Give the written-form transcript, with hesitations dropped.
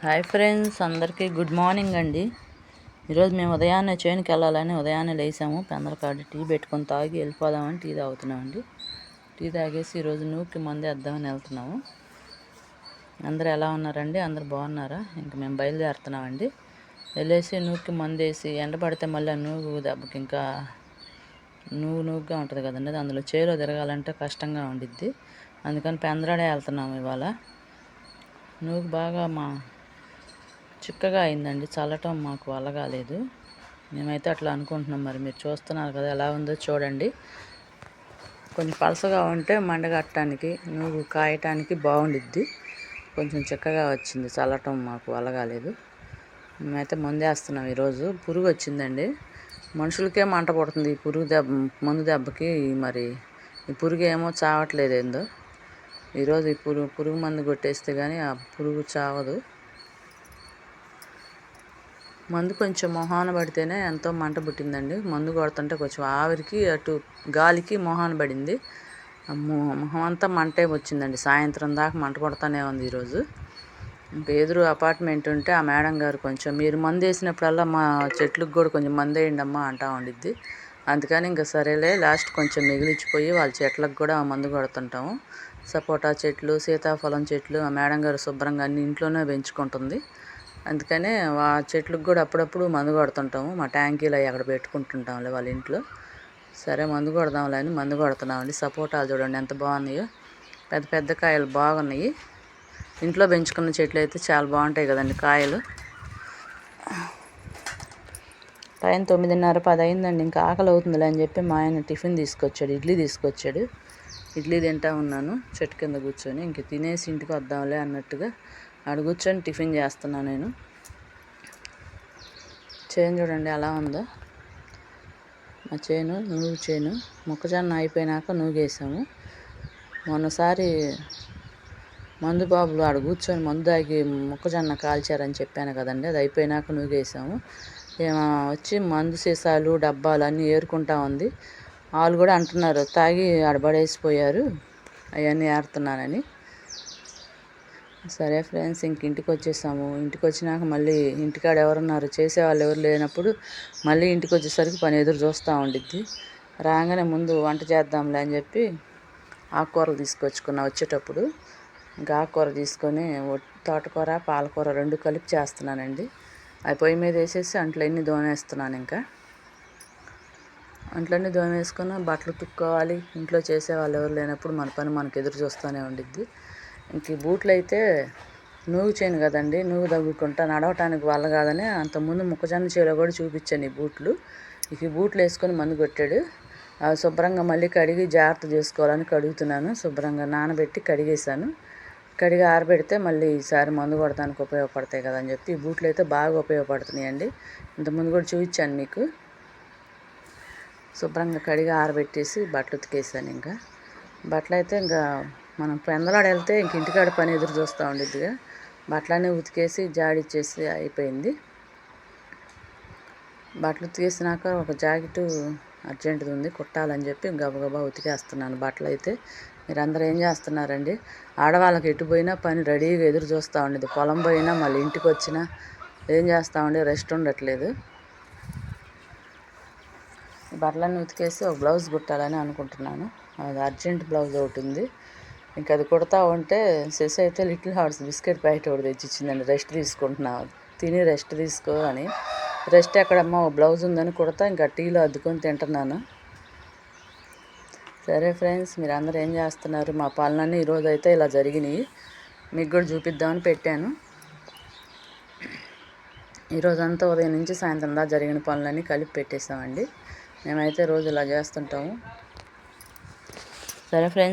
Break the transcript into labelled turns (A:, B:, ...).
A: Hi friends, అందరికీ good morning అండి. ఈరోజు మేము ఉదయాన్నే చేనుకి వెళ్ళాలని ఉదయాన్నే లేసాము. పెందలకాడ టీ పెట్టుకొని తాగి వెళ్ళిపోదామని టీ తాగుతున్నామండి. టీ తాగేసి ఈరోజు నూకి మందు వేద్దామని వెళ్తున్నాము. అందరూ ఎలా ఉన్నారండి? అందరు బాగున్నారా? ఇంక మేము బయలుదేరుతున్నామండి. వెళ్ళేసి నూకి మందు వేసి ఎండ పడితే మళ్ళీ నూగు దెబ్బకి ఇంకా నూగుగా ఉంటుంది కదండి. అందులో చేలో తిరగాలంటే కష్టంగా ఉండిద్ది. అందుకని పెందలాడే వెళ్తున్నాము ఇవాళ. నూగు బాగా చిక్కగా అయిందండి. చల్లటం మాకు వల్ల కాలేదు. మేమైతే అట్లా అనుకుంటున్నాం. మరి మీరు చూస్తున్నారు కదా ఎలా ఉందో చూడండి. కొంచెం పలసగా ఉంటే మండగట్టడానికి నూగు కాయటానికి బాగుండిద్ది. కొంచెం చిక్కగా వచ్చింది. చల్లటం మాకు వల్ల కాలేదు. మేమైతే మందేస్తున్నాం. ఈరోజు పురుగు వచ్చిందండి. మనుషులకే మంట పడుతుంది ఈ పురుగు మందు దెబ్బకి. మరి ఈ పురుగు ఏమో చావట్లేదు ఏందో. ఈరోజు ఈ పురుగు మందు కొట్టేస్తే కానీ ఆ పురుగు చావదు. మందు కొంచెం మొహాన పడితేనే ఎంతో మంట పుట్టిందండి. మందు కొడుతుంటే కొంచెం ఆవిరికి అటు గాలికి మొహాన పడింది. మొహం అంతా మంటే వచ్చిందండి. సాయంత్రం దాకా మంట కొడతానే ఉంది ఈరోజు. ఇంకా ఎదురు అపార్ట్మెంట్ ఉంటే ఆ మేడం గారు కొంచెం మీరు మందు వేసినప్పుడల్లా మా చెట్లకు కూడా కొంచెం మందు వేయండి అమ్మా అంటా ఉండిద్ది. అందుకని ఇంకా సరేలే లాస్ట్ కొంచెం మిగిలిచ్చిపోయి వాళ్ళ చెట్లకు కూడా మందు కొడుతుంటాము. సపోటా చెట్లు, సీతాఫలం చెట్లు ఆ మేడం గారు శుభ్రంగా అన్ని ఇంట్లోనే పెంచుకుంటుంది. అందుకనే ఆ చెట్లకు కూడా అప్పుడప్పుడు మందు కొడుతుంటాము. మా ట్యాంకీలు అవి అక్కడ పెట్టుకుంటుంటాంలే వాళ్ళ ఇంట్లో. సరే మందు కొడదాంలే అని మందు కొడుతున్నామండి. సపోటాలు చూడండి ఎంత బాగున్నాయో. పెద్ద పెద్ద కాయలు బాగున్నాయి. ఇంట్లో పెంచుకున్న చెట్లు అయితే చాలా బాగుంటాయి కదండి కాయలు. టైం 9:30, 10 అయిందండి. ఇంకా ఆకలి అవుతుందిలే అని చెప్పి మా ఆయన టిఫిన్ తీసుకొచ్చాడు. ఇడ్లీ తీసుకొచ్చాడు. ఇడ్లీ తింటా ఉన్నాను చెట్టు కింద కూర్చొని. ఇంక తినేసి ఇంటికి వద్దాంలే అన్నట్టుగా ఆడ కూర్చొని టిఫిన్ చేస్తున్నాను నేను. చేను చూడండి ఎలా ఉందో. మా చేను నూగు చేను. మొక్కజొన్న అయిపోయినాక నూగేసాము. మొన్నసారి మందు బాబులు ఆడ కూర్చొని మందు తాగి మొక్కజొన్న కాల్చారని చెప్పాను కదండి. అది అయిపోయినాక నూగేసాము. ఏమో వచ్చి మందు సీసాలు డబ్బాలు అన్నీ ఏరుకుంటా ఉంది. వాళ్ళు కూడా అంటున్నారు తాగి ఆడబడేసిపోయారు అవన్నీ ఏరుతున్నానని. సరే ఫ్రెండ్స్, ఇంటికి వచ్చేసాము. ఇంటికి వచ్చినాక మళ్ళీ ఇంటికాడ ఎవరున్నారు చేసేవాళ్ళు ఎవరు లేనప్పుడు మళ్ళీ ఇంటికి వచ్చేసరికి పని ఎదురు చూస్తూ ఉండిద్ది. రాగానే ముందు వంట చేద్దాంలే అని చెప్పి ఆకుకూరలు తీసుకొచ్చుకున్నా వచ్చేటప్పుడు. ఇంకా ఆకుకూర తీసుకొని తోటకూర, పాలకూర 2 కలిపి చేస్తున్నానండి. అవి పొయ్యి మీద వేసేసి అంట్లన్నీ దోమేస్తున్నాను. ఇంకా అంట్లన్నీ దోమేసుకొని బట్టలు తుక్కోవాలి. ఇంట్లో చేసేవాళ్ళు ఎవరు లేనప్పుడు మన పని మనకు ఎదురు చూస్తూనే ఉండిద్ది. ఇంక ఈ బూట్లు అయితే నూగు చేయను కదండి. నూగు తగ్గుకుంటా నడవటానికి వల్ల కాదని అంతకుముందు మొక్కజొన్న చేలో కూడా చూపించాను ఈ బూట్లు. ఈ బూట్లు వేసుకొని మందు కొట్టాడు. అవి శుభ్రంగా మళ్ళీ కడిగి జాగ్రత్త చేసుకోవాలని కడుగుతున్నాను. శుభ్రంగా నానబెట్టి కడిగేశాను. కడిగి ఆరబెడితే మళ్ళీ ఈసారి మందు కొడటానికి ఉపయోగపడతాయి కదని చెప్పి ఈ బూట్లు అయితే బాగా ఉపయోగపడుతున్నాయండి. ఇంతకుముందు కూడా చూపించాను మీకు. శుభ్రంగా కడిగి ఆరబెట్టేసి బట్టలు ఉతికేసాను. ఇంకా బట్టలు అయితే ఇంకా మనం పెందలాడ వెళ్తే ఇంక ఇంటికాడ పని ఎదురు చూస్తూ ఉండిద్దిగా. బట్టలన్నీ ఉతికేసి జాడిచ్చేసి అయిపోయింది. బట్టలు ఉతికేసినాక ఒక జాకెట్ అర్జెంటుది ఉంది కుట్టాలని చెప్పి గబగబా ఉతికేస్తున్నాను బట్టలు అయితే. మీరందరూ ఏం చేస్తున్నారండి? ఆడవాళ్ళకి ఎటు పోయినా పని రెడీగా ఎదురు చూస్తూ ఉండేది. పొలం పోయినా మళ్ళీ ఇంటికి వచ్చినా ఏం చేస్తూ ఉండే రెస్ట్ ఉండట్లేదు. బట్టలన్నీ ఉతికేసి ఒక బ్లౌజ్ కుట్టాలని అనుకుంటున్నాను. అది అర్జెంట్ బ్లౌజ్ ఒకటి ఉంది. ఇంకా అది కుడతా ఉంటే శశి అయితే లిటిల్ హార్ట్స్ బిస్కెట్ ప్యాకెట్ ఒకటి తెచ్చిచ్చిందండి. రెస్ట్ తీసుకుంటున్నావు, తిని రెస్ట్ తీసుకో అని. రెస్ట్ ఎక్కడమ్మా, ఓ బ్లౌజ్ ఉందని కుడతా ఇంకా టీలో అద్దుకొని తింటున్నాను. సరే ఫ్రెండ్స్, మీరు అందరూ ఏం చేస్తున్నారు? మా పనులన్నీ ఈరోజు అయితే ఇలా జరిగినాయి. మీకు కూడా చూపిద్దామని పెట్టాను. ఈరోజంతా ఉదయం నుంచి సాయంత్రం దాకా జరిగిన పనులన్నీ కలిపి పెట్టేసామండి. మేమైతే రోజు ఇలా చేస్తుంటాము. సరే ఫ్రెండ్స్.